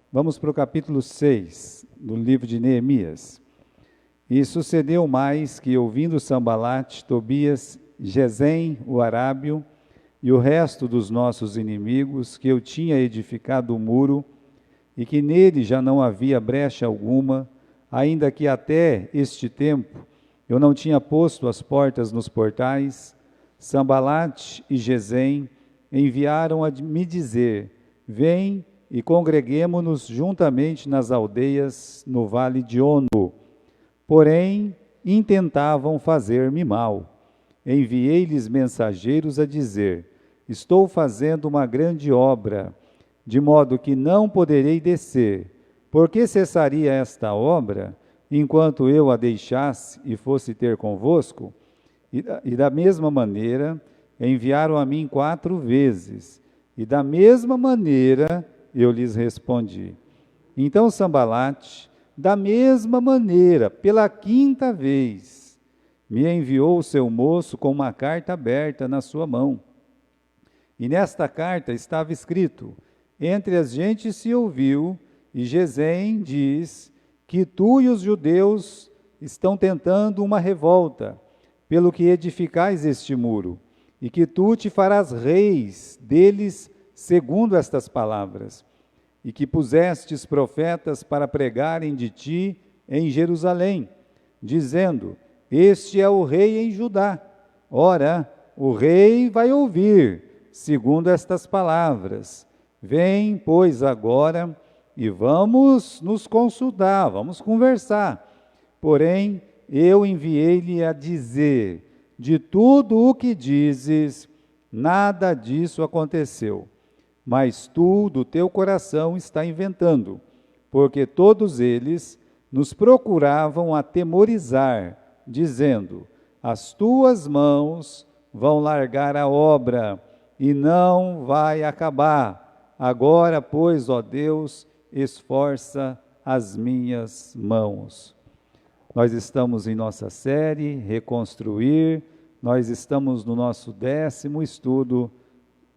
Vamos para o capítulo 6 do livro de Neemias. E sucedeu mais que, ouvindo Sambalate, Tobias, Gesem, o arábio, e o resto dos nossos inimigos, que eu tinha edificado o muro, e que nele já não havia brecha alguma, ainda que até este tempo eu não tinha posto as portas nos portais, Sambalate e Gesem enviaram a me dizer: vem e congreguemo-nos juntamente nas aldeias no vale de Ono. Porém, intentavam fazer-me mal. Enviei-lhes mensageiros a dizer: estou fazendo uma grande obra, de modo que não poderei descer. Por que cessaria esta obra, enquanto eu a deixasse e fosse ter convosco? E da mesma maneira, enviaram a mim 4 vezes, e da mesma maneira eu lhes respondi. Então Sambalate, da mesma maneira, pela 5ª vez, me enviou o seu moço com uma carta aberta na sua mão. E nesta carta estava escrito: entre as gentes se ouviu, e Gesem diz que tu e os judeus estão tentando uma revolta, pelo que edificais este muro, e que tu te farás reis deles segundo estas palavras, e que pusestes profetas para pregarem de ti em Jerusalém, dizendo: este é o rei em Judá. Ora, o rei vai ouvir, segundo estas palavras. Vem, pois, agora, e vamos nos consultar, vamos conversar. Porém, eu enviei-lhe a dizer: de tudo o que dizes, nada disso aconteceu. Mas tu, do teu coração, está inventando, porque todos eles nos procuravam atemorizar, dizendo: as tuas mãos vão largar a obra, e não vai acabar. Agora, pois, ó Deus, esforça as minhas mãos. Nós estamos em nossa série Reconstruir, nós estamos no nosso 10º estudo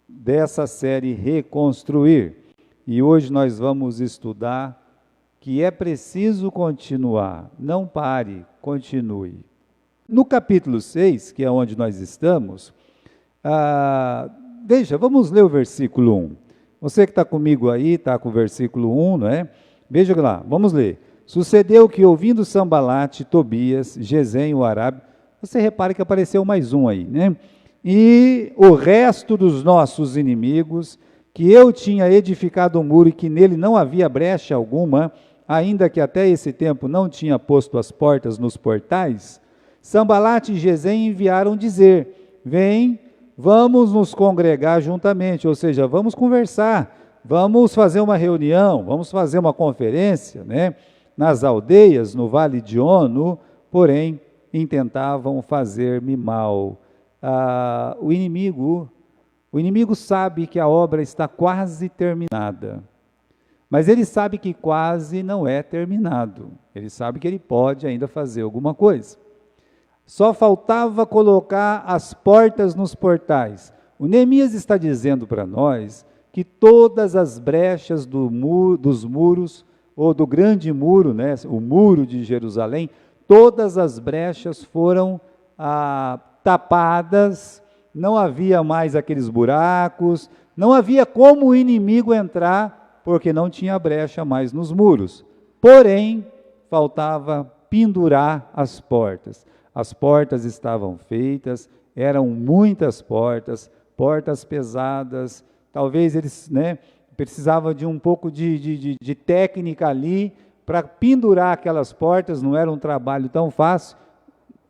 dessa série Reconstruir. E hoje nós vamos estudar que é preciso continuar, não pare, continue. No capítulo 6, que é onde nós estamos, vamos ler o versículo 1. Você que está comigo aí, está com o versículo 1, não é? Veja lá, vamos ler. Sucedeu que, ouvindo Sambalate, Tobias, Gesem, o arábio, você repara que apareceu mais um aí, né? E o resto dos nossos inimigos, que eu tinha edificado um muro e que nele não havia brecha alguma, ainda que até esse tempo não tinha posto as portas nos portais, Sambalate e Gesem enviaram dizer: vem, vamos nos congregar juntamente, ou seja, vamos conversar, vamos fazer uma reunião, vamos fazer uma conferência, né? Nas aldeias, no vale de Ono, porém, intentavam fazer-me mal. O inimigo sabe que a obra está quase terminada, mas ele sabe que quase não é terminado. Ele sabe que ele pode ainda fazer alguma coisa. Só faltava colocar as portas nos portais. O Neemias está dizendo para nós que todas as brechas dos muros, ou do grande muro, né, o muro de Jerusalém, todas as brechas foram tapadas, não havia mais aqueles buracos, não havia como o inimigo entrar, porque não tinha brecha mais nos muros. Porém, faltava pendurar as portas. As portas estavam feitas, eram muitas portas, portas pesadas, talvez eles, precisavam de um pouco de técnica ali, para pendurar aquelas portas, não era um trabalho tão fácil,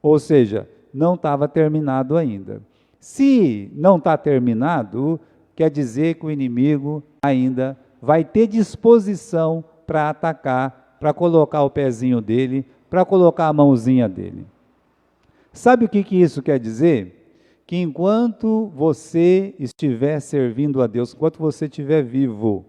ou seja, não estava terminado ainda. Se não está terminado, quer dizer que o inimigo ainda vai ter disposição para atacar, para colocar o pezinho dele, para colocar a mãozinha dele. Sabe o que isso quer dizer? Que enquanto você estiver servindo a Deus, enquanto você estiver vivo,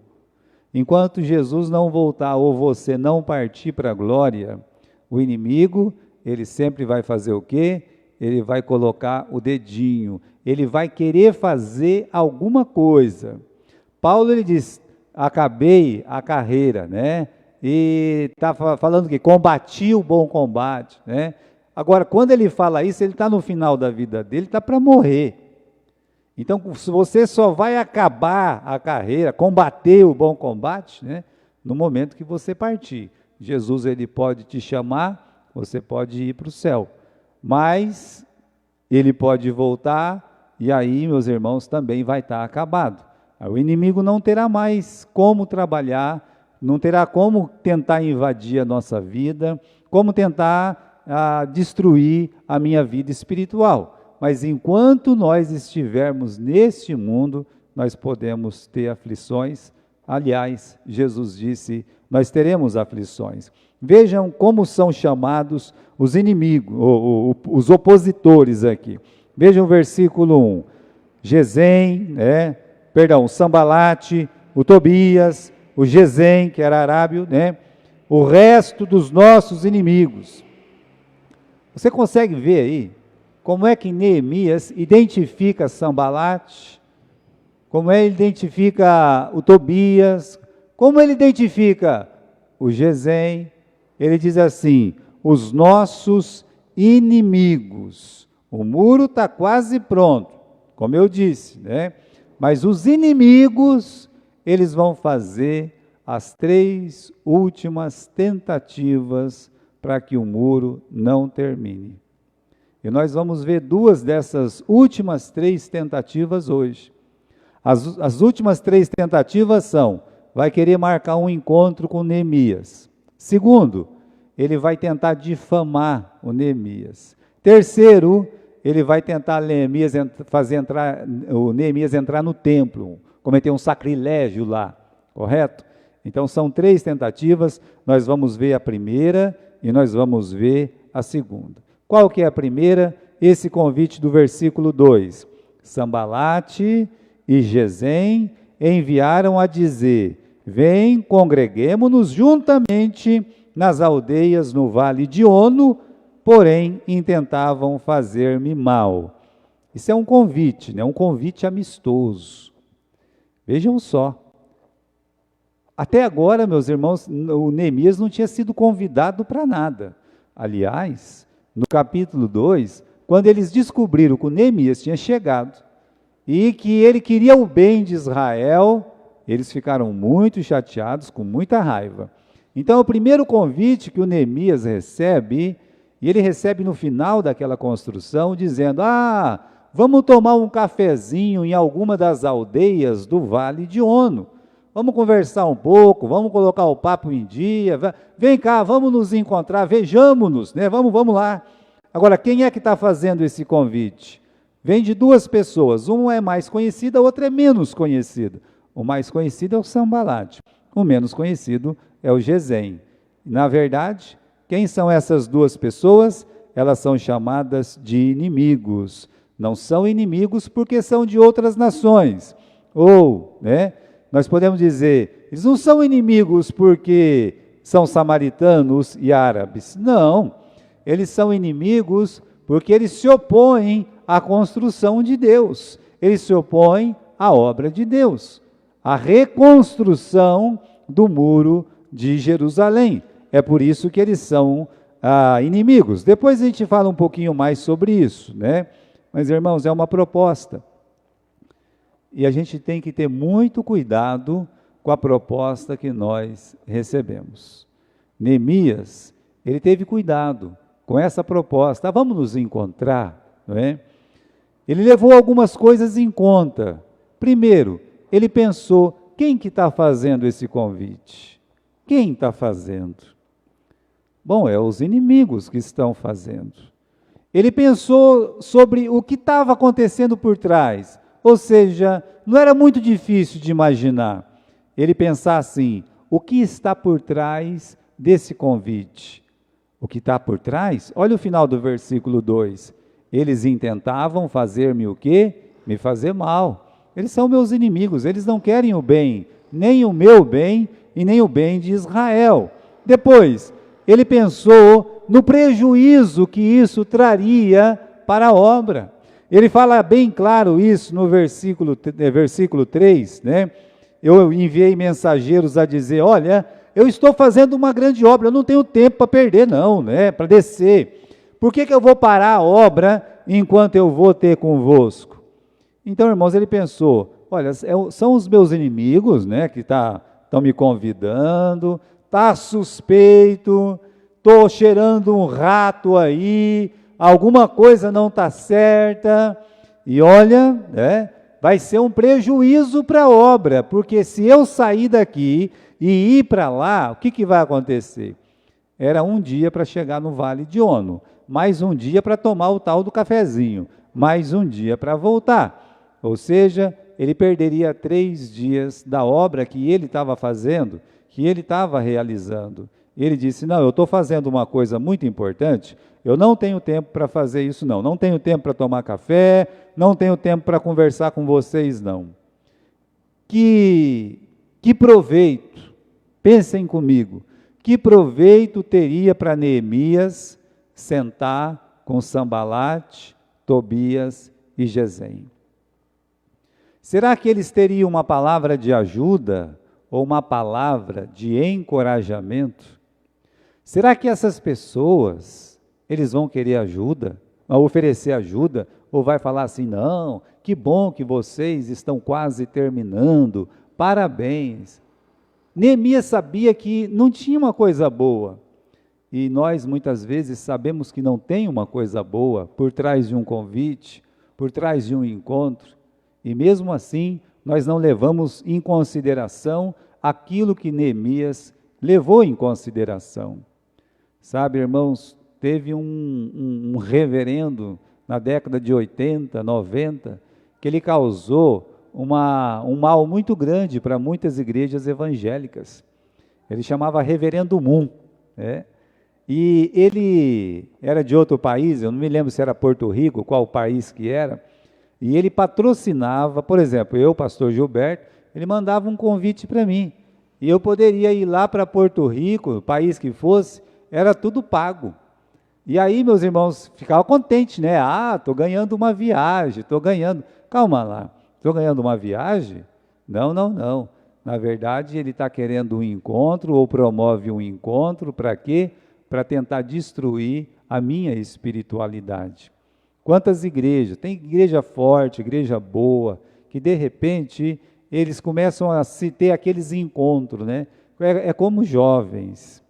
enquanto Jesus não voltar ou você não partir para a glória, o inimigo, ele sempre vai fazer o quê? Ele vai colocar o dedinho, ele vai querer fazer alguma coisa. Paulo, ele diz: acabei a carreira, né? E está falando que combati o bom combate, né? Agora, quando ele fala isso, ele está no final da vida dele, está para morrer. Então, se você só vai acabar a carreira, combater o bom combate, né, no momento que você partir. Jesus, ele pode te chamar, você pode ir para o céu, mas ele pode voltar, e aí, meus irmãos, também vai estar acabado. O inimigo não terá mais como trabalhar, não terá como tentar invadir a nossa vida, como tentar destruir a minha vida espiritual. Mas enquanto nós estivermos neste mundo, nós podemos ter aflições. Aliás, Jesus disse, nós teremos aflições. Vejam como são chamados os inimigos, os opositores aqui. Vejam o versículo 1. Gesem, Sambalate, o Tobias, o Gesem, que era arábio, o resto dos nossos inimigos. Você consegue ver aí como é que Neemias identifica Sambalate, como ele identifica o Tobias, como ele identifica o Gesem? Ele diz assim, os nossos inimigos. O muro está quase pronto, como eu disse, mas os inimigos, eles vão fazer as 3 últimas tentativas para que o muro não termine. E nós vamos ver 2 dessas últimas 3 tentativas hoje. As últimas 3 tentativas são, vai querer marcar um encontro com Neemias. Segundo, ele vai tentar difamar o Neemias. Terceiro, ele vai tentar o Neemias entrar no templo, cometer um sacrilégio lá, correto? Então são 3 tentativas, nós vamos ver a primeira e nós vamos ver a segunda. Qual que é a primeira? Esse convite do versículo 2. Sambalate e Gesem enviaram a dizer, vem, congreguemo-nos juntamente nas aldeias no vale de Ono, porém intentavam fazer-me mal. Isso é um convite, um convite amistoso. Vejam só. Até agora, meus irmãos, o Neemias não tinha sido convidado para nada. Aliás, no capítulo 2, quando eles descobriram que o Neemias tinha chegado e que ele queria o bem de Israel, eles ficaram muito chateados, com muita raiva. Então, o primeiro convite que o Neemias recebe, e ele recebe no final daquela construção, dizendo, vamos tomar um cafezinho em alguma das aldeias do Vale de Ono. Vamos conversar um pouco, vamos colocar o papo em dia, vem cá, vamos nos encontrar, vejamos-nos, vamos lá. Agora, quem é que está fazendo esse convite? Vem de 2 pessoas, uma é mais conhecida, a outra é menos conhecida. O mais conhecido é o Sambalate, o menos conhecido é o Gesem. Na verdade, quem são essas 2 pessoas? Elas são chamadas de inimigos. Não são inimigos porque são de outras nações. Ou, nós podemos dizer, eles não são inimigos porque são samaritanos e árabes. Não, eles são inimigos porque eles se opõem à construção de Deus. Eles se opõem à obra de Deus, à reconstrução do muro de Jerusalém. É por isso que eles são inimigos. Depois a gente fala um pouquinho mais sobre isso, Mas, irmãos, é uma proposta. E a gente tem que ter muito cuidado com a proposta que nós recebemos. Neemias, ele teve cuidado com essa proposta. Vamos nos encontrar, Ele levou algumas coisas em conta. Primeiro, ele pensou, quem que está fazendo esse convite? Quem está fazendo? Bom, é os inimigos que estão fazendo. Ele pensou sobre o que estava acontecendo por trás. Ou seja, não era muito difícil de imaginar. Ele pensar assim, o que está por trás desse convite? O que está por trás? Olha o final do versículo 2. Eles intentavam fazer-me o quê? Me fazer mal. Eles são meus inimigos, eles não querem o bem, nem o meu bem e nem o bem de Israel. Depois, ele pensou no prejuízo que isso traria para a obra. Ele fala bem claro isso no versículo 3, eu enviei mensageiros a dizer, olha, eu estou fazendo uma grande obra, eu não tenho tempo para perder não, né, para descer. Por que eu vou parar a obra enquanto eu vou ter convosco? Então, irmãos, ele pensou, olha, são os meus inimigos, né, que estão me convidando, está suspeito, estou cheirando um rato aí, alguma coisa não está certa, e olha, né, vai ser um prejuízo para a obra, porque se eu sair daqui e ir para lá, o que vai acontecer? Era um dia para chegar no Vale de Ono, mais um dia para tomar o tal do cafezinho, mais um dia para voltar. Ou seja, ele perderia 3 dias da obra que ele estava fazendo, que ele estava realizando. Ele disse, não, eu estou fazendo uma coisa muito importante, eu não tenho tempo para fazer isso não, não tenho tempo para tomar café, não tenho tempo para conversar com vocês não. Que proveito, pensem comigo, que proveito teria para Neemias sentar com Sambalate, Tobias e Gesem? Será que eles teriam uma palavra de ajuda ou uma palavra de encorajamento? Será que essas pessoas, eles vão querer ajuda, vão oferecer ajuda, ou vai falar assim, não, que bom que vocês estão quase terminando, parabéns. Neemias sabia que não tinha uma coisa boa, e nós muitas vezes sabemos que não tem uma coisa boa por trás de um convite, por trás de um encontro, e mesmo assim nós não levamos em consideração aquilo que Neemias levou em consideração. Sabe, irmãos, teve um reverendo na década de 80, 90, que ele causou um mal muito grande para muitas igrejas evangélicas. Ele chamava Reverendo Moon, né? E ele era de outro país, eu não me lembro se era Porto Rico, qual país que era, e ele patrocinava, por exemplo, eu, pastor Gilberto, ele mandava um convite para mim, e eu poderia ir lá para Porto Rico, país que fosse, era tudo pago. E aí, meus irmãos, ficavam contentes, né? Ah, estou ganhando uma viagem, estou ganhando... Calma lá, estou ganhando uma viagem? Não, não, não. Na verdade, ele está querendo um encontro, ou promove um encontro, para quê? Para tentar destruir a minha espiritualidade. Quantas igrejas, tem igreja forte, igreja boa, que de repente eles começam a se ter aqueles encontros, né? É como jovens.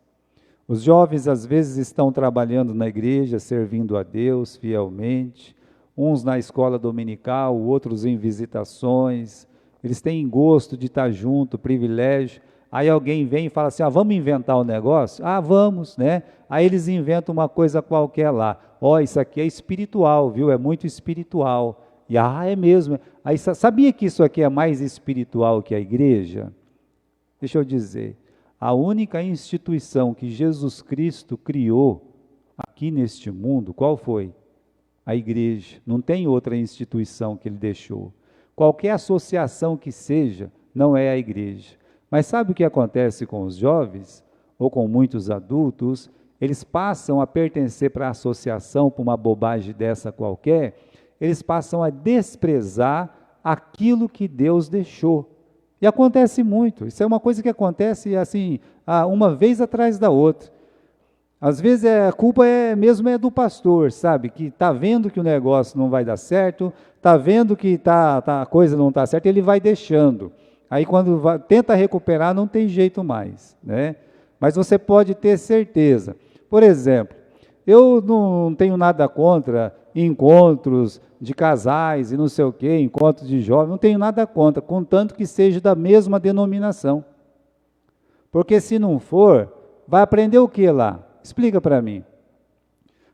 Os jovens às vezes estão trabalhando na igreja, servindo a Deus fielmente, uns na escola dominical, outros em visitações, eles têm gosto de estar junto, privilégio. Aí alguém vem e fala assim, vamos inventar um negócio? Ah, vamos, né? Aí eles inventam uma coisa qualquer lá. Isso aqui é espiritual, viu? É muito espiritual. E é mesmo. Aí sabia que isso aqui é mais espiritual que a igreja? Deixa eu dizer, a única instituição que Jesus Cristo criou aqui neste mundo, qual foi? A igreja. Não tem outra instituição que ele deixou. Qualquer associação que seja, não é a igreja. Mas sabe o que acontece com os jovens, ou com muitos adultos? Eles passam a pertencer para a associação, por uma bobagem dessa qualquer, eles passam a desprezar aquilo que Deus deixou. E acontece muito, isso é uma coisa que acontece assim, uma vez atrás da outra. Às vezes a culpa mesmo é do pastor, sabe, que está vendo que o negócio não vai dar certo, está vendo que a coisa não está certa, ele vai deixando. Aí quando tenta recuperar, não tem jeito mais, né? Mas você pode ter certeza. Por exemplo, eu não tenho nada contra encontros de casais e não sei o quê, encontros de jovens, não tenho nada contra, contanto que seja da mesma denominação. Porque se não for, vai aprender o que lá? Explica para mim.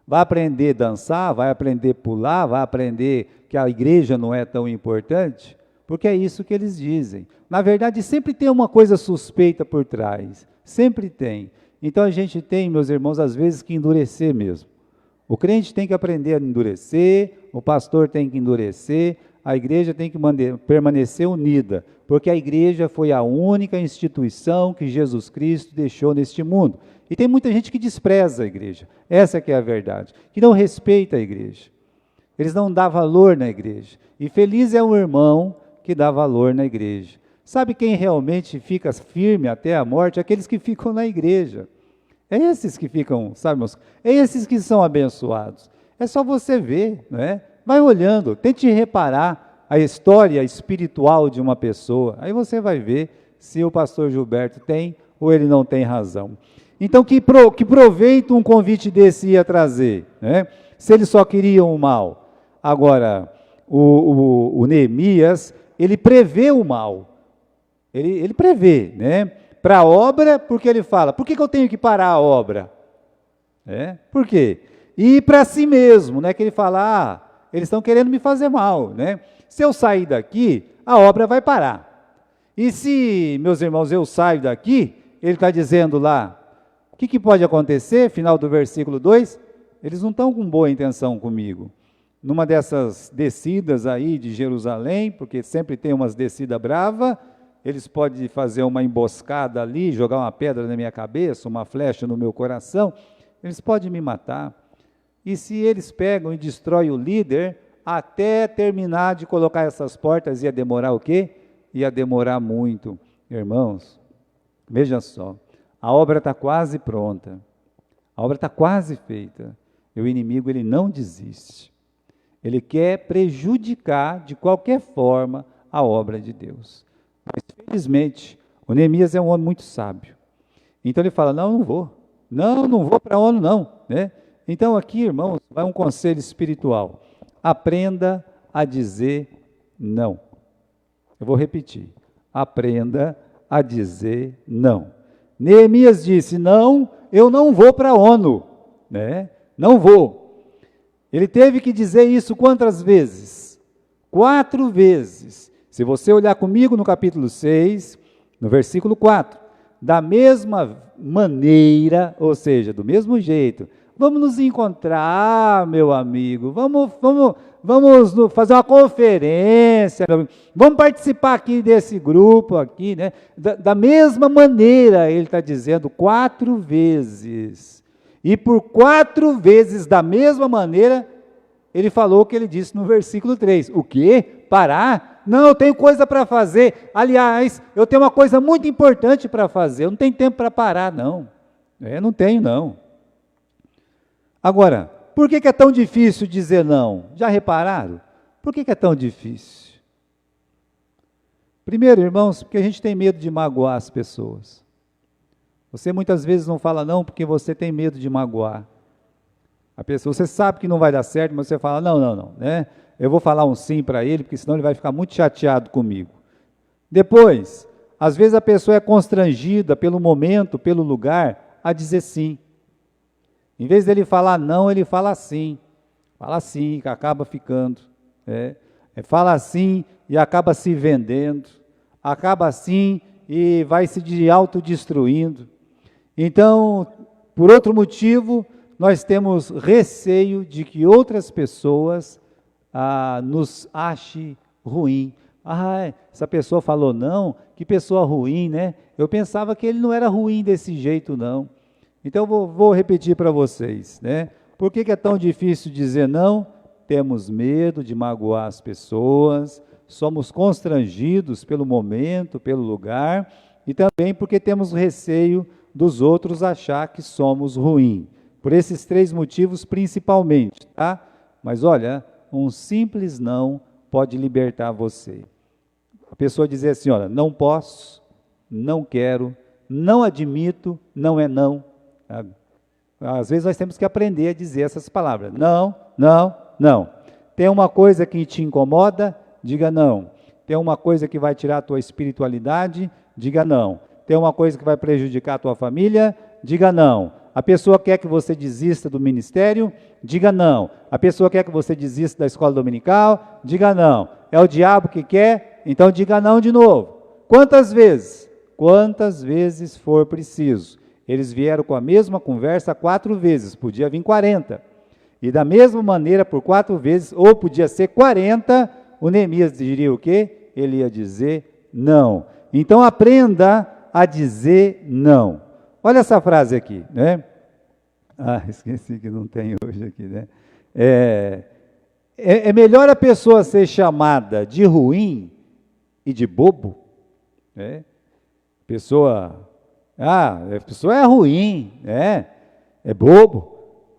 Vai aprender a dançar, vai aprender a pular, vai aprender que a igreja não é tão importante? Porque é isso que eles dizem. Na verdade, sempre tem uma coisa suspeita por trás, sempre tem. Então a gente tem, meus irmãos, às vezes que endurecer mesmo. O crente tem que aprender a endurecer, o pastor tem que endurecer, a igreja tem que permanecer unida, porque a igreja foi a única instituição que Jesus Cristo deixou neste mundo. E tem muita gente que despreza a igreja, essa que é a verdade, que não respeita a igreja. Eles não dão valor na igreja. E feliz é o irmão que dá valor na igreja. Sabe quem realmente fica firme até a morte? Aqueles que ficam na igreja. É esses que ficam, sabe, irmãos? É esses que são abençoados. É só você ver, não é? Vai olhando, tente reparar a história espiritual de uma pessoa. Aí você vai ver se o pastor Gilberto tem ou ele não tem razão. Então, que proveito um convite desse ia trazer, né? Se eles só queriam o mal. Agora, o Neemias, ele prevê o mal. Ele prevê, né? Para a obra, porque ele fala, por que eu tenho que parar a obra? Por quê? E para si mesmo, né? Que ele fala, eles estão querendo me fazer mal, né? Se eu sair daqui, a obra vai parar. E se, meus irmãos, eu saio daqui, ele está dizendo lá, o que pode acontecer? Final do versículo 2, eles não estão com boa intenção comigo. Numa dessas descidas aí de Jerusalém, porque sempre tem umas descidas bravas, eles podem fazer uma emboscada ali, jogar uma pedra na minha cabeça, uma flecha no meu coração, eles podem me matar. E se eles pegam e destroem o líder, até terminar de colocar essas portas, ia demorar o quê? Ia demorar muito. Irmãos, veja só, a obra está quase pronta, a obra está quase feita, e o inimigo ele não desiste. Ele quer prejudicar de qualquer forma a obra de Deus. Mas, felizmente, o Neemias é um homem muito sábio. Então ele fala, não vou para a ONU não. Né? Então aqui, irmãos, vai um conselho espiritual. Aprenda a dizer não. Eu vou repetir. Aprenda a dizer não. Neemias disse, não, eu não vou para a ONU. Né? Não vou. Ele teve que dizer isso quantas vezes? 4 vezes. Se você olhar comigo no capítulo 6, no versículo 4, da mesma maneira, ou seja, do mesmo jeito, vamos nos encontrar, meu amigo, vamos fazer uma conferência, vamos participar aqui desse grupo aqui, né? Da mesma maneira, ele está dizendo 4 vezes. E por 4 vezes, da mesma maneira, ele falou o que ele disse no versículo 3. O quê? Parar? Não, eu tenho coisa para fazer. Aliás, eu tenho uma coisa muito importante para fazer. Eu não tenho tempo para parar, não. Não tenho, não. Agora, por que é tão difícil dizer não? Já repararam? Por que é tão difícil? Primeiro, irmãos, porque a gente tem medo de magoar as pessoas. Você muitas vezes não fala não porque você tem medo de magoar a pessoa. Você sabe que não vai dar certo, mas você fala, não, né? Eu vou falar um sim para ele, porque senão ele vai ficar muito chateado comigo. Depois, às vezes a pessoa é constrangida pelo momento, pelo lugar, a dizer sim. Em vez dele falar não, ele fala sim. Fala sim, que acaba ficando. Fala sim e acaba se vendendo. Acaba assim e vai se autodestruindo. Então, por outro motivo, nós temos receio de que outras pessoas nos achem ruim. Essa pessoa falou não, que pessoa ruim, né? Eu pensava que ele não era ruim desse jeito, não. Então, vou repetir para vocês, né? Por que é tão difícil dizer não? Temos medo de magoar as pessoas, somos constrangidos pelo momento, pelo lugar, e também porque temos receio dos outros achar que somos ruins. Por esses 3 motivos principalmente, tá? Mas olha, um simples não pode libertar você. A pessoa dizer assim, olha, não posso, não quero, não admito, não é não. Sabe? Às vezes nós temos que aprender a dizer essas palavras. Não, não, não. Tem uma coisa que te incomoda, diga não. Tem uma coisa que vai tirar a tua espiritualidade, diga não. Tem uma coisa que vai prejudicar a tua família, diga não. A pessoa quer que você desista do ministério, diga não. A pessoa quer que você desista da escola dominical, diga não. É o diabo que quer, então diga não de novo. Quantas vezes? Quantas vezes for preciso. Eles vieram com a mesma conversa 4 vezes, podia vir 40. E da mesma maneira, por 4 vezes, ou podia ser 40, o Neemias diria o quê? Ele ia dizer não. Então aprenda a dizer não. Olha essa frase aqui, né? Esqueci que não tem hoje aqui, né? É melhor a pessoa ser chamada de ruim e de bobo né? A pessoa é ruim, é bobo,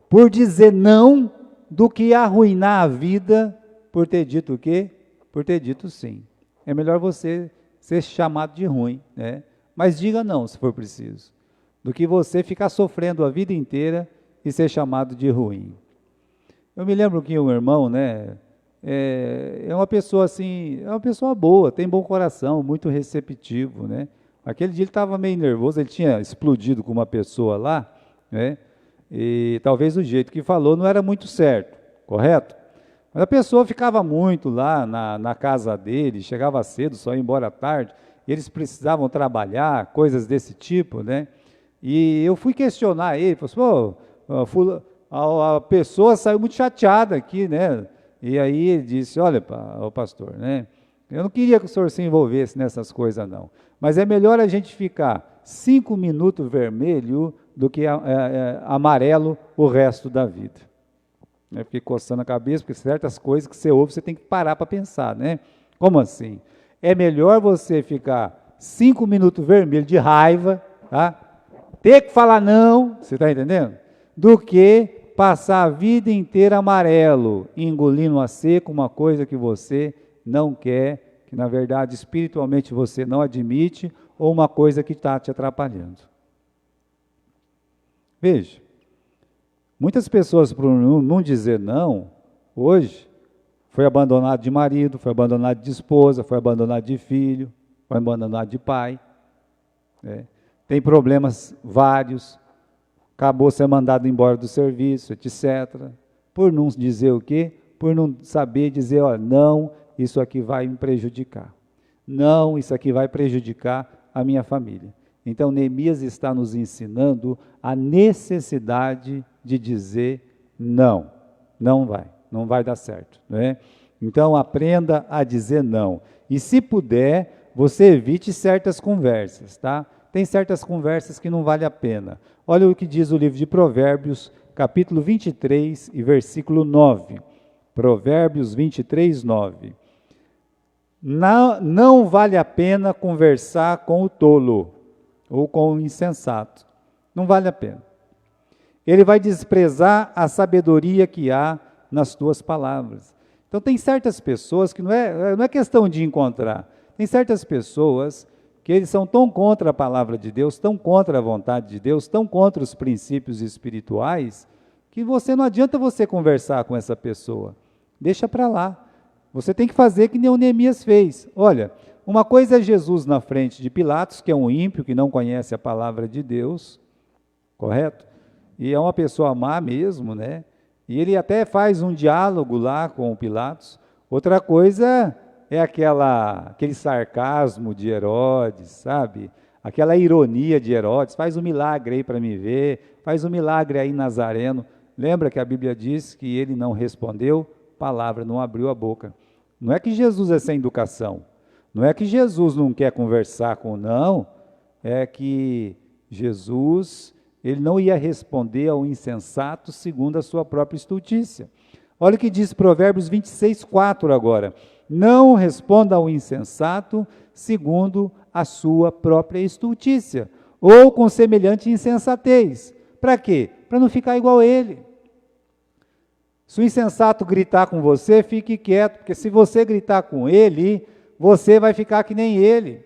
por dizer não, do que arruinar a vida por ter dito o quê? Por ter dito sim. É melhor você ser chamado de ruim, né? Mas diga não, se for preciso, do que você ficar sofrendo a vida inteira e ser chamado de ruim. Eu me lembro que um irmão, né, é uma pessoa assim, é uma pessoa boa, tem bom coração, muito receptivo, né? Aquele dia ele estava meio nervoso, ele tinha explodido com uma pessoa lá, né? E talvez o jeito que falou não era muito certo, correto? Mas a pessoa ficava muito lá na casa dele, chegava cedo, só ia embora à tarde, e eles precisavam trabalhar, coisas desse tipo, né? E eu fui questionar ele, falei assim, a pessoa saiu muito chateada aqui, né? E aí ele disse, olha, pastor, né? Eu não queria que o senhor se envolvesse nessas coisas, não. Mas é melhor a gente ficar 5 minutos vermelho do que amarelo o resto da vida. Eu fiquei coçando a cabeça, porque certas coisas que você ouve, você tem que parar para pensar, né? Como assim? É melhor você ficar 5 minutos vermelho de raiva, tá? Ter que falar não, você está entendendo? Do que passar a vida inteira amarelo, engolindo a seco uma coisa que você não quer, que na verdade espiritualmente você não admite, ou uma coisa que está te atrapalhando. Veja, muitas pessoas, por não dizer não, hoje, foi abandonado de marido, foi abandonado de esposa, foi abandonado de filho, foi abandonado de pai, né? Tem problemas vários, acabou sendo mandado embora do serviço, etc. Por não dizer o quê? Por não saber dizer, ó, não, isso aqui vai me prejudicar. Não, isso aqui vai prejudicar a minha família. Então, Neemias está nos ensinando a necessidade de dizer não. Não vai dar certo, né? Então, aprenda a dizer não. E se puder, você evite certas conversas, tá? Tem certas conversas que não vale a pena. Olha o que diz o livro de Provérbios, capítulo 23 e versículo 9. Provérbios 23, 9. Não vale a pena conversar com o tolo ou com o insensato. Não vale a pena. Ele vai desprezar a sabedoria que há nas tuas palavras. Então, tem certas pessoas que não é questão de encontrar. Tem certas pessoas que eles são tão contra a palavra de Deus, tão contra a vontade de Deus, tão contra os princípios espirituais, que não adianta você conversar com essa pessoa. Deixa para lá. Você tem que fazer que nem o Neemias fez. Olha, uma coisa é Jesus na frente de Pilatos, que é um ímpio, que não conhece a palavra de Deus, correto? E é uma pessoa má mesmo, né? E ele até faz um diálogo lá com o Pilatos. Outra coisa é aquele sarcasmo de Herodes, sabe? Aquela ironia de Herodes, faz um milagre aí para me ver, faz um milagre aí Nazareno. Lembra que a Bíblia diz que ele não respondeu palavra, não abriu a boca. Não é que Jesus é sem educação, não é que Jesus não quer conversar não, é que Jesus, ele não ia responder ao insensato segundo a sua própria estultícia. Olha o que diz Provérbios 26, 4 agora. Não responda ao insensato segundo a sua própria estultícia, ou com semelhante insensatez. Para quê? Para não ficar igual a ele. Se o insensato gritar com você, fique quieto, porque se você gritar com ele, você vai ficar que nem ele.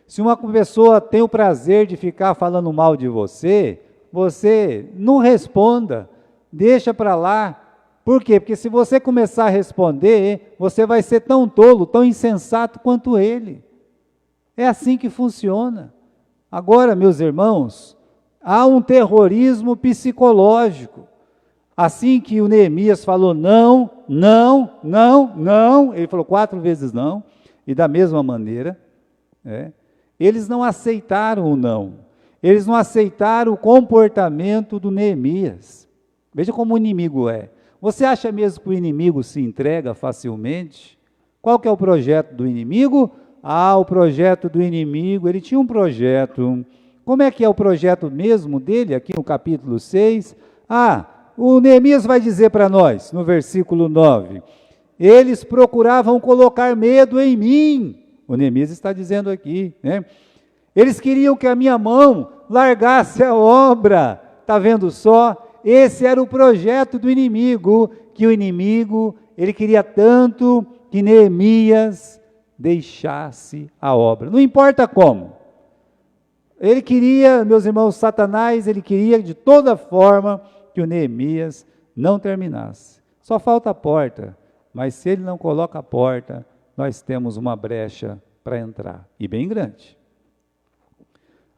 Se uma pessoa tem o prazer de ficar falando mal de você, você não responda, deixa para lá. Por quê? Porque se você começar a responder, você vai ser tão tolo, tão insensato quanto ele. É assim que funciona. Agora, meus irmãos, há um terrorismo psicológico. Assim que o Neemias falou não, ele falou 4 vezes não, e da mesma maneira, eles não aceitaram o não. Eles não aceitaram o comportamento do Neemias. Veja como o inimigo é. Você acha mesmo que o inimigo se entrega facilmente? Qual que é o projeto do inimigo? O projeto do inimigo, ele tinha um projeto. Como é que é o projeto mesmo dele, aqui no capítulo 6? O Neemias vai dizer para nós, no versículo 9, eles procuravam colocar medo em mim. o Neemias está dizendo aqui, né? Eles queriam que a minha mão largasse a obra. Está vendo só? Esse era o projeto do inimigo, que o inimigo, ele queria tanto que Neemias deixasse a obra. Não importa como. Ele queria, meus irmãos, Satanás, ele queria de toda forma que o Neemias não terminasse. Só falta a porta, mas se ele não coloca a porta, nós temos uma brecha para entrar, e bem grande.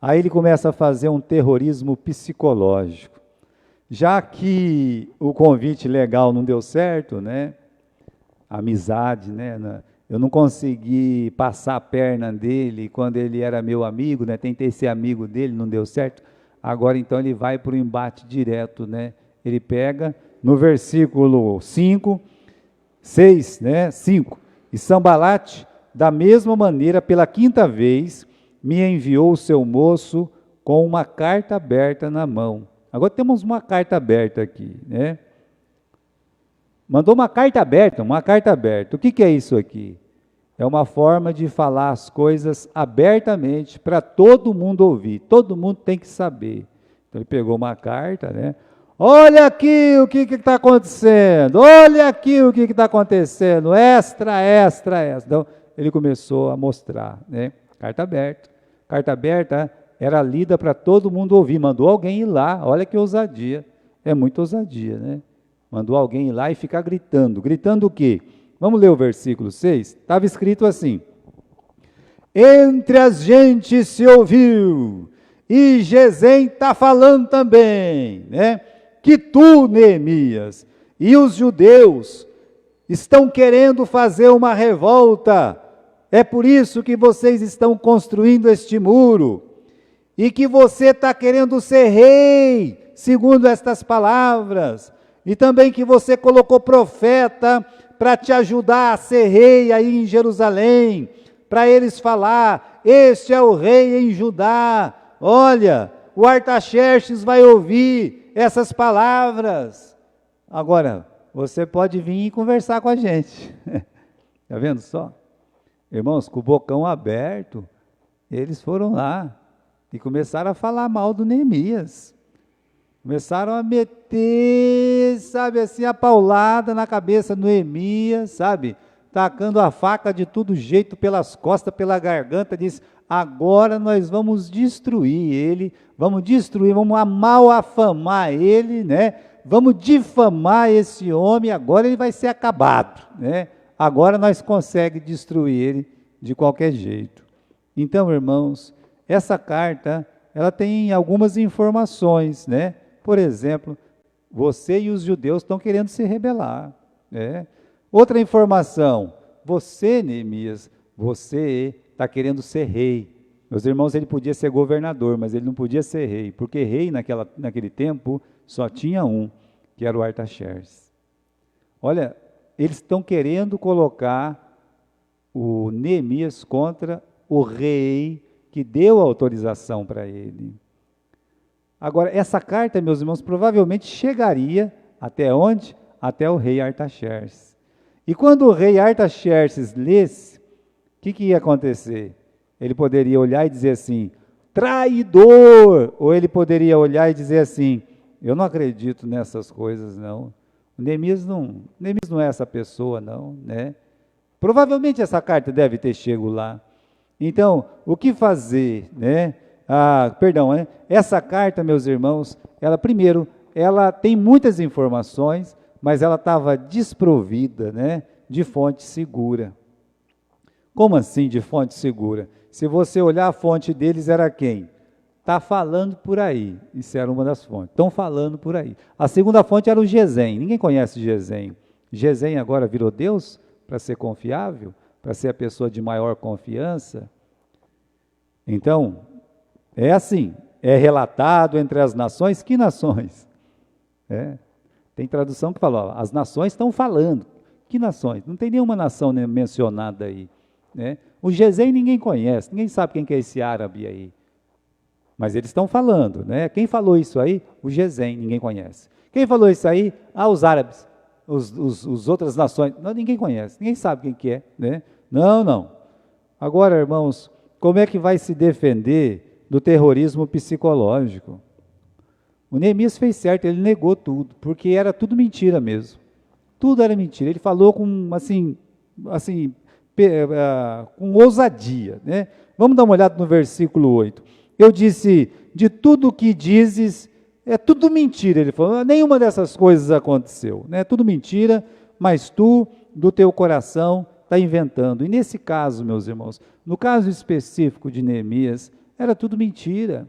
Aí ele começa a fazer um terrorismo psicológico. Já que o convite legal não deu certo, né? Amizade, né? Eu não consegui passar a perna dele quando ele era meu amigo, né? Tentei ser amigo dele, não deu certo. Agora então ele vai para o embate direto, né? Ele pega no versículo 5, 6, né? 5. E Sambalate, da mesma maneira, pela quinta vez, me enviou o seu moço com uma carta aberta na mão. Agora temos uma carta aberta aqui, né? Mandou uma carta aberta, uma carta aberta. O que é isso aqui? É uma forma de falar as coisas abertamente para todo mundo ouvir. Todo mundo tem que saber. Então ele pegou uma carta, né? Olha aqui o que está acontecendo. Olha aqui o que está acontecendo. Extra, extra, extra. Então ele começou a mostrar, né? Carta aberta. Carta aberta era lida para todo mundo ouvir. Mandou alguém ir lá. Olha que ousadia. É muita ousadia, né? Mandou alguém ir lá e ficar gritando. Gritando o quê? Vamos ler o versículo 6. Estava escrito assim: entre as gentes se ouviu, e Gesem está falando também, né? Que tu, Neemias, e os judeus estão querendo fazer uma revolta. É por isso que vocês estão construindo este muro, e que você está querendo ser rei, segundo estas palavras, e também que você colocou profeta para te ajudar a ser rei aí em Jerusalém, para eles falar, este é o rei em Judá. Olha, o Artaxerxes vai ouvir essas palavras. Agora, você pode vir e conversar com a gente. Está vendo só? Irmãos, com o bocão aberto, eles foram lá e começaram a falar mal do Neemias. Começaram a meter, sabe, assim, a paulada na cabeça do Neemias, sabe? Tacando a faca de todo jeito pelas costas, pela garganta, diz, agora nós vamos destruir ele, vamos mal afamar ele, né? Vamos difamar esse homem, agora ele vai ser acabado, né? Agora nós conseguimos destruir ele de qualquer jeito. Então, irmãos, essa carta, ela tem algumas informações, né? Por exemplo, você e os judeus estão querendo se rebelar, né? Outra informação, você, Neemias, você está querendo ser rei. Meus irmãos, ele podia ser governador, mas ele não podia ser rei, porque rei naquele tempo só tinha um, que era o Artaxerxes. Olha, eles estão querendo colocar o Neemias contra o rei que deu a autorização para ele. Agora, essa carta, meus irmãos, provavelmente chegaria até onde? Até o rei Artaxerxes. E quando o rei Artaxerxes lesse, o que ia acontecer? Ele poderia olhar e dizer assim, traidor! Ou ele poderia olhar e dizer assim, eu não acredito nessas coisas, não. Neemias não é essa pessoa, não, né? Provavelmente essa carta deve ter chego lá. Então, o que fazer, né? Essa carta, meus irmãos, ela tem muitas informações, mas ela estava desprovida, né, de fonte segura. Como assim de fonte segura? Se você olhar a fonte deles era quem? Está falando por aí, isso era uma das fontes, estão falando por aí. A segunda fonte era o Gesem, ninguém conhece Gesem. Gesem agora virou Deus para ser confiável, para ser a pessoa de maior confiança. Então, é assim, é relatado entre as nações, que nações? Tem tradução que fala, ó, as nações estão falando, que nações? Não tem nenhuma nação mencionada aí, né? O Gesem ninguém conhece, ninguém sabe quem que é esse árabe aí, mas eles estão falando, né? Quem falou isso aí? O Gesem, ninguém conhece. Quem falou isso aí? Os árabes, os outras nações, não, ninguém conhece, ninguém sabe quem que é, né? Não, Agora, irmãos, como é que vai se defender do terrorismo psicológico? O Neemias fez certo, ele negou tudo, porque era tudo mentira mesmo. Tudo era mentira. Ele falou com, com ousadia, né? Vamos dar uma olhada no versículo 8. Eu disse, de tudo o que dizes, é tudo mentira. Ele falou, nenhuma dessas coisas aconteceu, né? Tudo mentira, mas tu, do teu coração, está inventando. E nesse caso, meus irmãos, no caso específico de Neemias, era tudo mentira.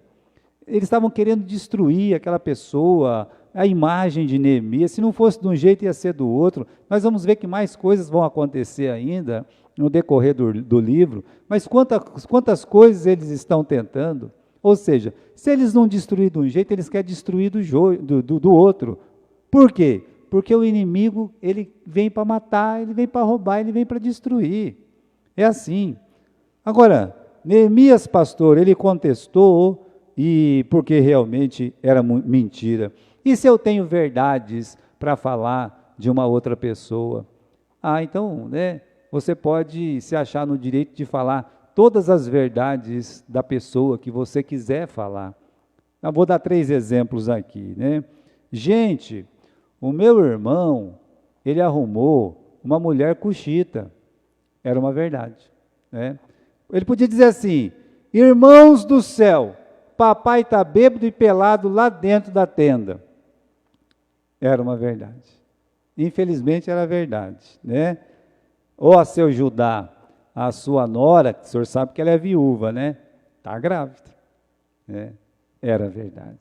Eles estavam querendo destruir aquela pessoa, a imagem de Neemias. Se não fosse de um jeito, ia ser do outro. Nós vamos ver que mais coisas vão acontecer ainda no decorrer do livro, mas quantas coisas eles estão tentando? Ou seja, se eles não destruírem de um jeito, eles querem destruir do outro. Por quê? Porque o inimigo, ele vem para matar, ele vem para roubar, ele vem para destruir. É assim. Agora, Neemias, pastor, ele contestou, e porque realmente era mentira. E se eu tenho verdades para falar de uma outra pessoa? Então, né, você pode se achar no direito de falar todas as verdades da pessoa que você quiser falar. Eu vou dar 3 exemplos aqui, né? Gente, o meu irmão, ele arrumou uma mulher cuxita. Era uma verdade, né? Ele podia dizer assim, irmãos do céu, papai está bêbado e pelado lá dentro da tenda. Era uma verdade. Infelizmente era verdade, né? Ó, seu Judá, a sua nora, o senhor sabe que ela é viúva, né? Está grávida, né? Era verdade.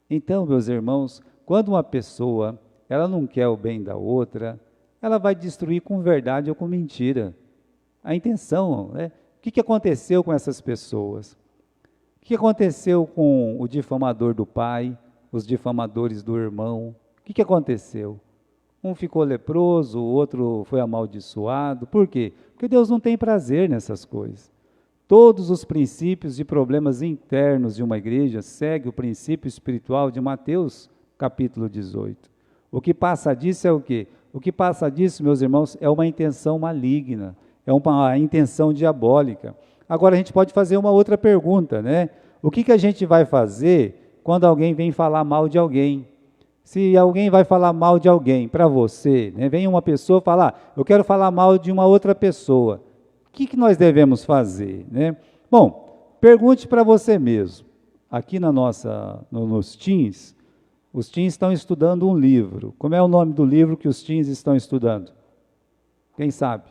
Então, meus irmãos, quando uma pessoa, ela não quer o bem da outra, ela vai destruir com verdade ou com mentira. A intenção, né? O que aconteceu com essas pessoas? O que aconteceu com o difamador do pai, os difamadores do irmão? O que aconteceu? Um ficou leproso, o outro foi amaldiçoado. Por quê? Porque Deus não tem prazer nessas coisas. Todos os princípios e problemas internos de uma igreja seguem o princípio espiritual de Mateus, capítulo 18. O que passa disso é o quê? O que passa disso, meus irmãos, é uma intenção maligna, é uma intenção diabólica. Agora a gente pode fazer uma outra pergunta, né? O que a gente vai fazer quando alguém vem falar mal de alguém? Se alguém vai falar mal de alguém para você, né? Vem uma pessoa falar, eu quero falar mal de uma outra pessoa. O que nós devemos fazer, né? Bom, pergunte para você mesmo. Aqui nos teens, os teens estão estudando um livro. Como é o nome do livro que os teens estão estudando? Quem sabe?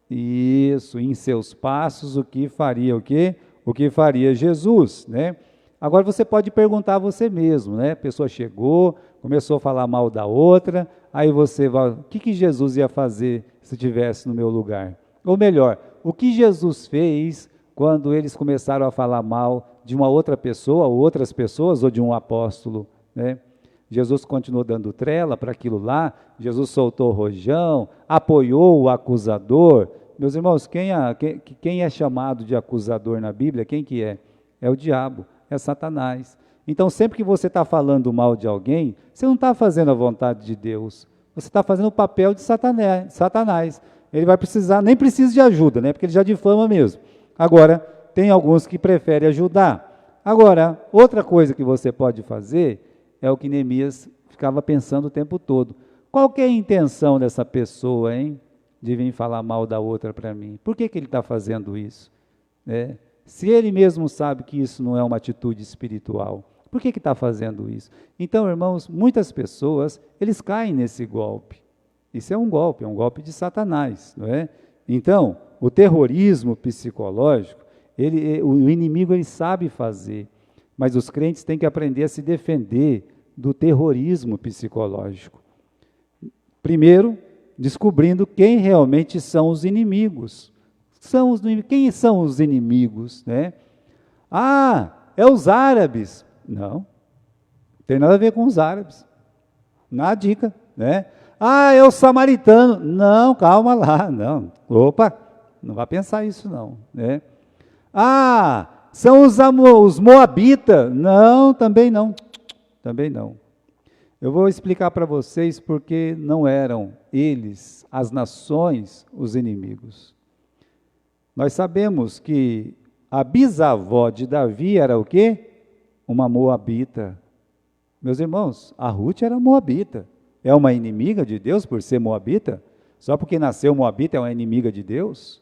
Isso, em seus passos, o que faria o quê? O que faria Jesus, né? Agora você pode perguntar a você mesmo, né? A pessoa chegou, começou a falar mal da outra, aí você vai, o que Jesus ia fazer se estivesse no meu lugar? Ou melhor, o que Jesus fez quando eles começaram a falar mal de uma outra pessoa, ou outras pessoas, ou de um apóstolo, né? Jesus continuou dando trela para aquilo lá, Jesus soltou o rojão, apoiou o acusador. Meus irmãos, quem é chamado de acusador na Bíblia, quem que é? É o diabo, é Satanás. Então, sempre que você está falando mal de alguém, você não está fazendo a vontade de Deus, você está fazendo o papel de Satanás. Ele vai precisar, nem precisa de ajuda, né? Porque ele já difama mesmo. Agora, tem alguns que preferem ajudar. Agora, outra coisa que você pode fazer é o que Neemias ficava pensando o tempo todo. Qual que é a intenção dessa pessoa, hein? De vir falar mal da outra para mim? Por que ele está fazendo isso? Se ele mesmo sabe que isso não é uma atitude espiritual, por que está fazendo isso? Então, irmãos, muitas pessoas, eles caem nesse golpe. Isso é um golpe de Satanás, não é? Então, o terrorismo psicológico, o inimigo ele sabe fazer, mas os crentes têm que aprender a se defender do terrorismo psicológico. Primeiro, descobrindo quem realmente são os inimigos. Quem são os inimigos, né? É os árabes. Não tem nada a ver com os árabes. Na dica, né? É o samaritano. Não, calma lá, não. Opa, não vai pensar isso não, né? São os moabitas. Não, também não. Também não. Eu vou explicar para vocês porque não eram eles, as nações, os inimigos. Nós sabemos que a bisavó de Davi era o quê? Uma moabita. Meus irmãos, a Ruth era moabita. É uma inimiga de Deus por ser moabita? Só porque nasceu moabita é uma inimiga de Deus?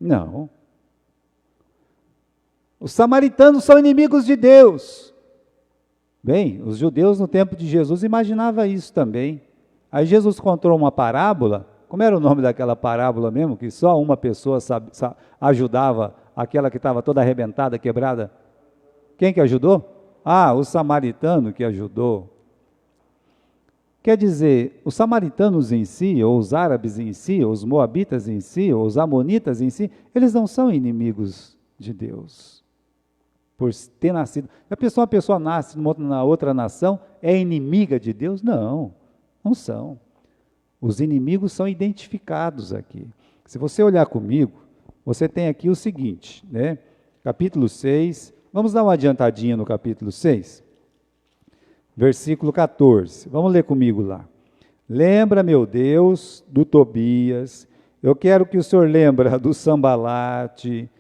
Não. Os samaritanos são inimigos de Deus. Bem, os judeus no tempo de Jesus imaginavam isso também. Aí Jesus contou uma parábola. Como era o nome daquela parábola mesmo? Que só uma pessoa ajudava aquela que estava toda arrebentada, quebrada. Quem que ajudou? Ah, o samaritano que ajudou. Quer dizer, os samaritanos em si, ou os árabes em si, ou os moabitas em si, ou os amonitas em si, eles não são inimigos de Deus. Por ter nascido. Uma pessoa nasce na outra nação, é inimiga de Deus? Não, não são. Os inimigos são identificados aqui. Se você olhar comigo, você tem aqui o seguinte, né? Capítulo 6, vamos dar uma adiantadinha no capítulo 6, versículo 14, vamos ler comigo lá. Lembra, meu Deus, do Tobias, eu quero que o Senhor lembre do Sambalate,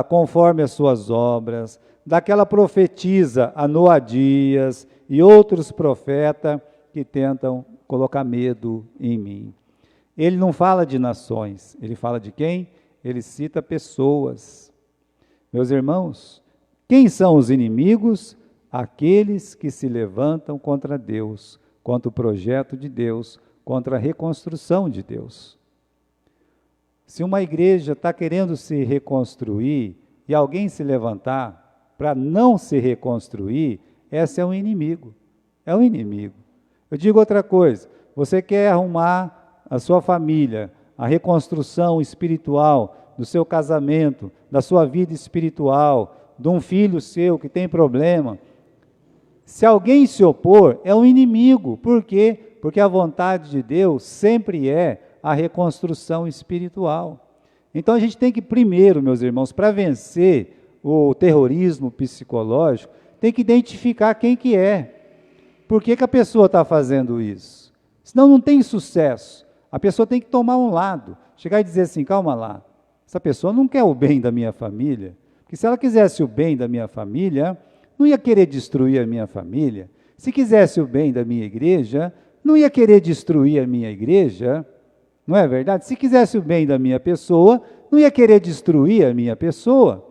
conforme as suas obras, daquela profetisa, a Noadias, e outros profetas que tentam colocar medo em mim. Ele não fala de nações, ele fala de quem? Ele cita pessoas. Meus irmãos, quem são os inimigos? Aqueles que se levantam contra Deus, contra o projeto de Deus, contra a reconstrução de Deus. Se uma igreja está querendo se reconstruir e alguém se levantar para não se reconstruir, esse é um inimigo. É um inimigo. Eu digo outra coisa, você quer arrumar a sua família, a reconstrução espiritual do seu casamento, da sua vida espiritual, de um filho seu que tem problema. Se alguém se opor, é um inimigo. Por quê? Porque a vontade de Deus sempre é a reconstrução espiritual. Então a gente tem que primeiro, meus irmãos, para vencer o terrorismo psicológico, tem que identificar quem que é. Por que a pessoa está fazendo isso? Senão não tem sucesso. A pessoa tem que tomar um lado, chegar e dizer assim, calma lá, essa pessoa não quer o bem da minha família, porque se ela quisesse o bem da minha família, não ia querer destruir a minha família. Se quisesse o bem da minha igreja, não ia querer destruir a minha igreja, não é verdade? Se quisesse o bem da minha pessoa, não ia querer destruir a minha pessoa.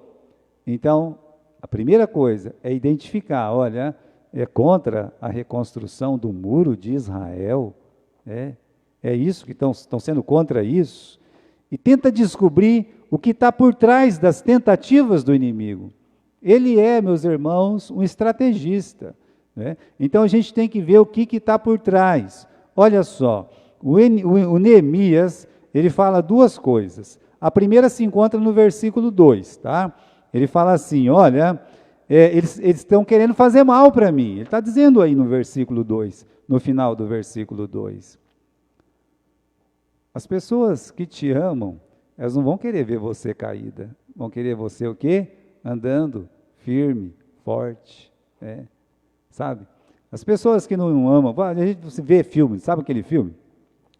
Então, a primeira coisa é identificar, olha, é contra a reconstrução do muro de Israel, é isso que estão sendo contra isso, e tenta descobrir o que está por trás das tentativas do inimigo. Ele é, meus irmãos, um estrategista, né? Então a gente tem que ver o que está por trás. Olha só, o Neemias, ele fala duas coisas. A primeira se encontra no versículo 2, tá? Ele fala assim, olha, eles estão querendo fazer mal para mim. Ele está dizendo aí no versículo 2, no final do versículo 2. As pessoas que te amam, elas não vão querer ver você caída, vão querer você o quê? Andando firme, forte, sabe? As pessoas que não amam, a gente vê filme, sabe aquele filme?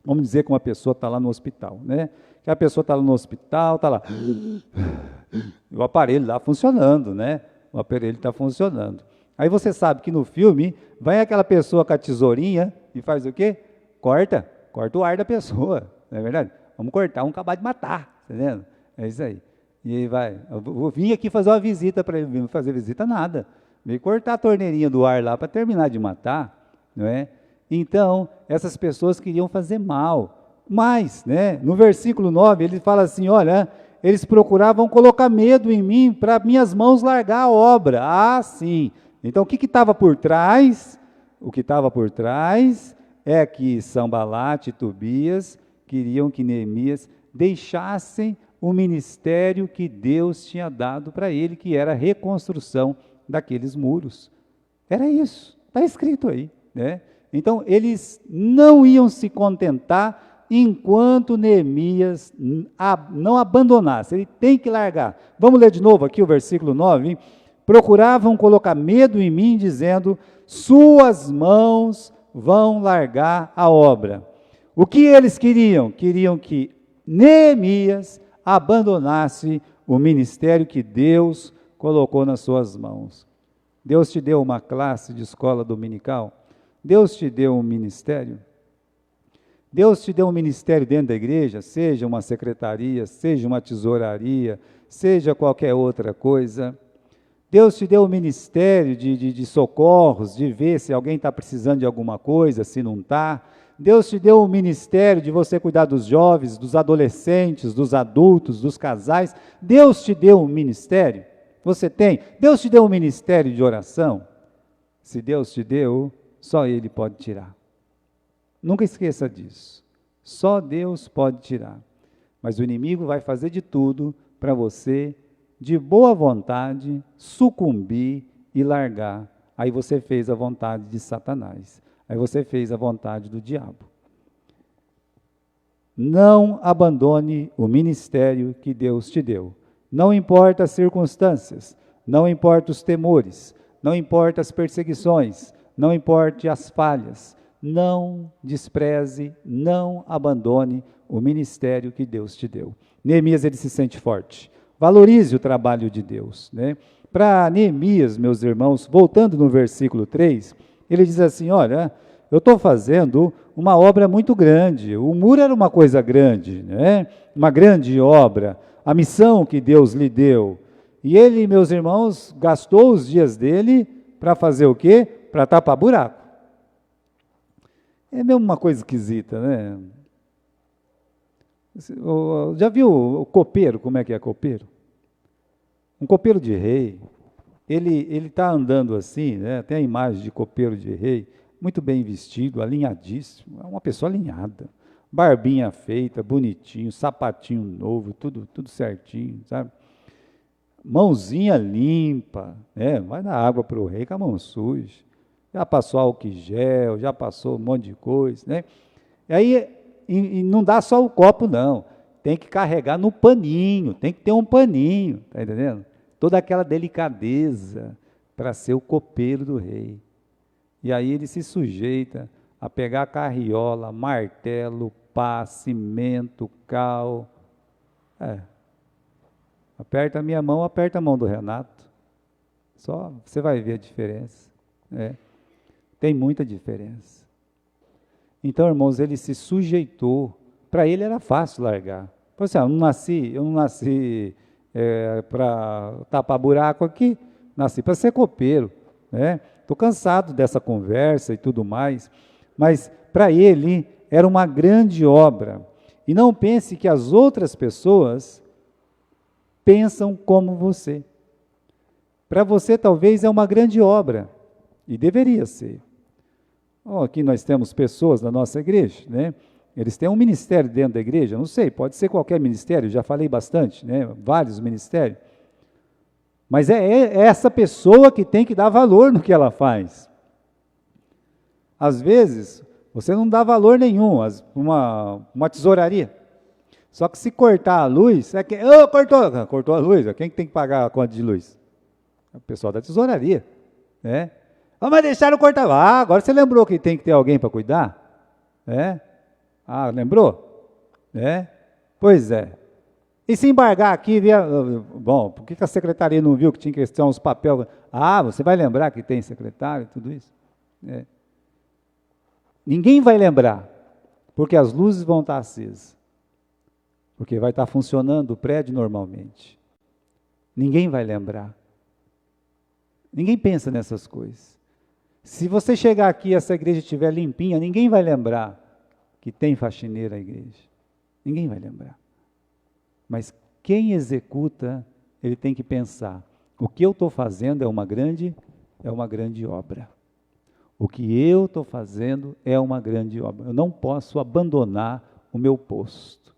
Vamos dizer que uma pessoa está lá no hospital, né? Que a pessoa está lá no hospital, está lá, o aparelho lá funcionando, né? O aparelho está funcionando. Aí você sabe que no filme, vai aquela pessoa com a tesourinha e faz o quê? Corta o ar da pessoa, não é verdade? Vamos cortar, vamos acabar de matar, tá entendendo? É isso aí. E aí vai, eu vim aqui fazer uma visita para ele, não fazer visita nada. Veio cortar a torneirinha do ar lá para terminar de matar, não é? Então, essas pessoas queriam fazer mal. Mas, né, no versículo 9, ele fala assim, olha, eles procuravam colocar medo em mim para minhas mãos largar a obra. Ah, sim. Então, o que estava por trás? O que estava por trás é que Sambalate e Tobias queriam que Neemias deixassem o ministério que Deus tinha dado para ele, que era a reconstrução daqueles muros. Era isso, está escrito aí, né? Então, eles não iam se contentar enquanto Neemias não abandonasse, ele tem que largar. Vamos ler de novo aqui o versículo 9, hein? Procuravam colocar medo em mim, dizendo, suas mãos vão largar a obra. O que eles queriam? Queriam que Neemias abandonasse o ministério que Deus colocou nas suas mãos. Deus te deu uma classe de escola dominical? Deus te deu um ministério? Deus te deu um ministério dentro da igreja, seja uma secretaria, seja uma tesouraria, seja qualquer outra coisa. Deus te deu um ministério de socorros, de ver se alguém está precisando de alguma coisa, se não está. Deus te deu um ministério de você cuidar dos jovens, dos adolescentes, dos adultos, dos casais. Deus te deu um ministério. Você tem? Deus te deu um ministério de oração. Se Deus te deu, só Ele pode tirar. Nunca esqueça disso. Só Deus pode tirar. Mas o inimigo vai fazer de tudo para você, de boa vontade, sucumbir e largar. Aí você fez a vontade de Satanás. Aí você fez a vontade do diabo. Não abandone o ministério que Deus te deu. Não importa as circunstâncias, não importa os temores, não importa as perseguições, não importa as falhas. Não despreze, não abandone o ministério que Deus te deu. Neemias, ele se sente forte. Valorize o trabalho de Deus, né? Para Neemias, meus irmãos, voltando no versículo 3, ele diz assim, olha, eu estou fazendo uma obra muito grande. O muro era uma coisa grande, né? Uma grande obra. A missão que Deus lhe deu. E ele, meus irmãos, gastou os dias dele para fazer o quê? Para tapar buraco. É mesmo uma coisa esquisita, né? Já viu o copeiro, como é que é copeiro? Um copeiro de rei, ele está andando assim, né? Tem a imagem de copeiro de rei, muito bem vestido, alinhadíssimo, é uma pessoa alinhada, barbinha feita, bonitinho, sapatinho novo, tudo certinho, sabe? Mãozinha limpa, né? Vai dar água para o rei com a mão suja. Já passou álcool em gel, já passou um monte de coisa, né? E aí, e não dá só o copo, não. Tem que carregar no paninho, tem que ter um paninho, tá entendendo? Toda aquela delicadeza para ser o copeiro do rei. E aí ele se sujeita a pegar carriola, martelo, pá, cimento, cal. Aperta a minha mão, aperta a mão do Renato. Só você vai ver a diferença, né? Tem muita diferença. Então, irmãos, ele se sujeitou. Para ele era fácil largar. Falei assim, eu não nasci para tapar buraco aqui, nasci para ser copeiro, né? Estou cansado dessa conversa e tudo mais, mas para ele era uma grande obra. E não pense que as outras pessoas pensam como você. Para você talvez é uma grande obra, e deveria ser. Aqui nós temos pessoas na nossa igreja, né? Eles têm um ministério dentro da igreja, não sei, pode ser qualquer ministério, já falei bastante, né? Vários ministérios. Mas é essa pessoa que tem que dar valor no que ela faz. Às vezes, você não dá valor nenhum, uma tesouraria. Só que se cortar a luz, cortou a luz, quem tem que pagar a conta de luz? É o pessoal da tesouraria, né? Mas deixaram cortar. Agora você lembrou que tem que ter alguém para cuidar? Lembrou? Pois é. E se embargar aqui, bom, por que a secretaria não viu que tinha que ter uns papéis? Você vai lembrar que tem secretário e tudo isso? Ninguém vai lembrar, porque as luzes vão estar acesas. Porque vai estar funcionando o prédio normalmente. Ninguém vai lembrar. Ninguém pensa nessas coisas. Se você chegar aqui e essa igreja estiver limpinha, ninguém vai lembrar que tem faxineira a igreja. Ninguém vai lembrar. Mas quem executa, ele tem que pensar, o que eu estou fazendo é uma grande obra. O que eu estou fazendo é uma grande obra. Eu não posso abandonar o meu posto.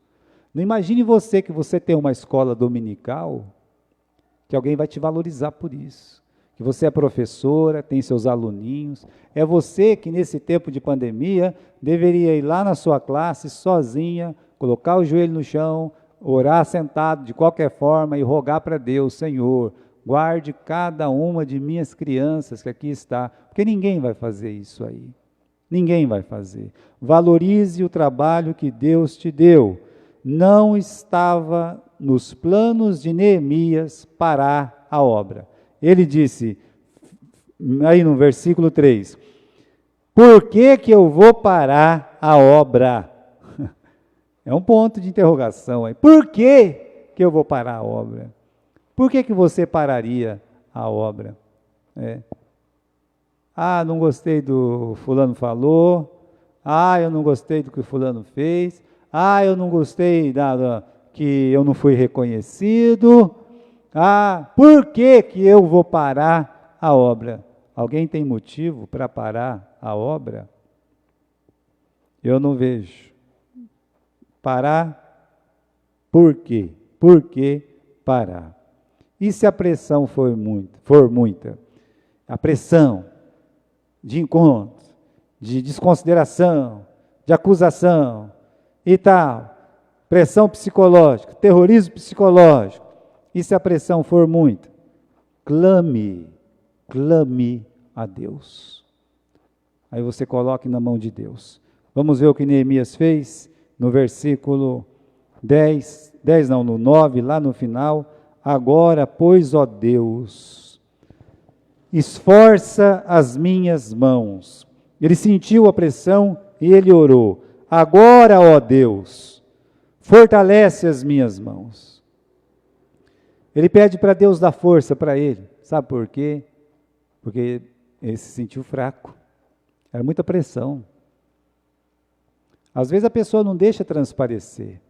Não imagine você que você tem uma escola dominical, que alguém vai te valorizar por isso. Que você é professora, tem seus aluninhos. É você que nesse tempo de pandemia deveria ir lá na sua classe sozinha, colocar o joelho no chão, orar sentado de qualquer forma e rogar para Deus, Senhor, guarde cada uma de minhas crianças que aqui está, porque ninguém vai fazer isso aí. Ninguém vai fazer. Valorize o trabalho que Deus te deu. Não estava nos planos de Neemias parar a obra. Ele disse, aí no versículo 3, por que que eu vou parar a obra? É um ponto de interrogação aí. Por que que eu vou parar a obra? Por que que você pararia a obra? Ah, não gostei do fulano falou. Ah, eu não gostei do que o fulano fez. Ah, eu não gostei que eu não fui reconhecido. Ah, por que que eu vou parar a obra? Alguém tem motivo para parar a obra? Eu não vejo. Parar, por quê? Por que parar? E se a pressão for muita? A pressão de encontro, de desconsideração, de acusação e tal, pressão psicológica, terrorismo psicológico. E se a pressão for muita? Clame a Deus. Aí você coloque na mão de Deus. Vamos ver o que Neemias fez no versículo 9, lá no final. Agora, pois, ó Deus, esforça as minhas mãos. Ele sentiu a pressão e ele orou. Agora, ó Deus, fortalece as minhas mãos. Ele pede para Deus dar força para ele. Sabe por quê? Porque ele se sentiu fraco. Era muita pressão. Às vezes a pessoa não deixa transparecer.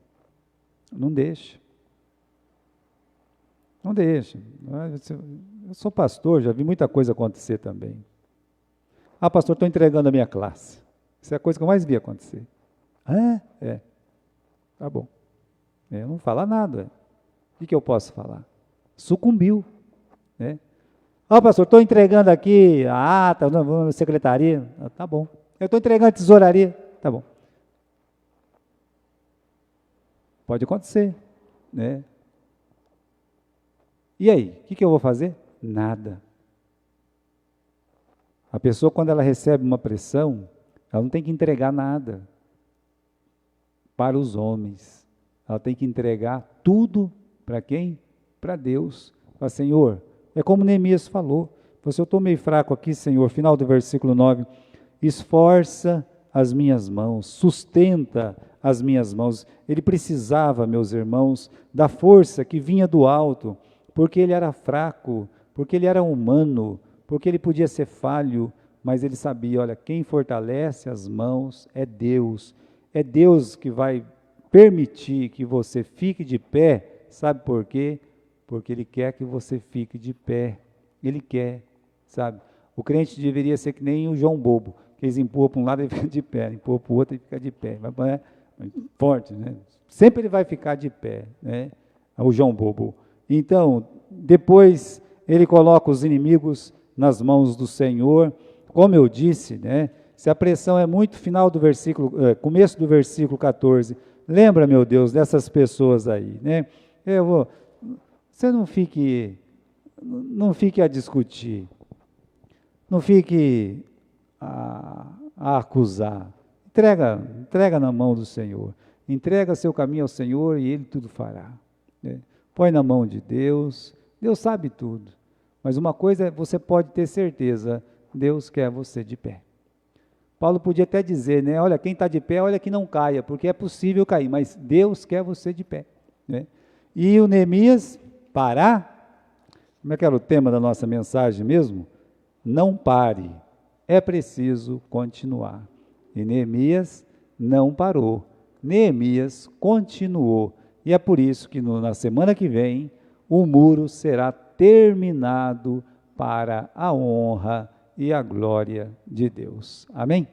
Não deixa. Não deixa. Eu sou pastor, já vi muita coisa acontecer também. Ah, pastor, estou entregando a minha classe. Isso é a coisa que eu mais vi acontecer. É. Tá bom. Eu não falo nada. O que eu posso falar? Sucumbiu. Né? Ah, pastor, estou entregando aqui a ata, na secretaria. Tá bom. Eu estou entregando a tesouraria. Tá bom. Pode acontecer. Né? E aí, o que eu vou fazer? Nada. A pessoa, quando ela recebe uma pressão, ela não tem que entregar nada para os homens. Ela tem que entregar tudo para quem? Para Deus. Fala, Senhor, é como Neemias falou, eu estou meio fraco aqui, Senhor, final do versículo 9, esforça as minhas mãos, sustenta as minhas mãos. Ele precisava, meus irmãos, da força que vinha do alto, porque ele era fraco, porque ele era humano, porque ele podia ser falho, mas ele sabia, olha, quem fortalece as mãos é Deus que vai permitir que você fique de pé, sabe por quê? Porque Ele quer que você fique de pé, Ele quer, sabe? O crente deveria ser que nem o João Bobo, que eles empurram para um lado e fica de pé, empurram para o outro e fica de pé, forte, né? Sempre ele vai ficar de pé, né? O João Bobo. Então, depois ele coloca os inimigos nas mãos do Senhor, como eu disse, né? Se a pressão é muito, começo do versículo 14, lembra, meu Deus, dessas pessoas aí, né? Você não fique a discutir, não fique a acusar, entrega na mão do Senhor, entrega seu caminho ao Senhor e Ele tudo fará, né? Põe na mão de Deus, Deus sabe tudo, mas uma coisa você pode ter certeza, Deus quer você de pé. Paulo podia até dizer, né, olha, quem está de pé, olha que não caia, porque é possível cair, mas Deus quer você de pé, né? E o Neemias, parar, como é que era o tema da nossa mensagem mesmo? Não pare, é preciso continuar. E Neemias não parou, Neemias continuou, e é por isso que na semana que vem, o muro será terminado para a honra e a glória de Deus. Amém?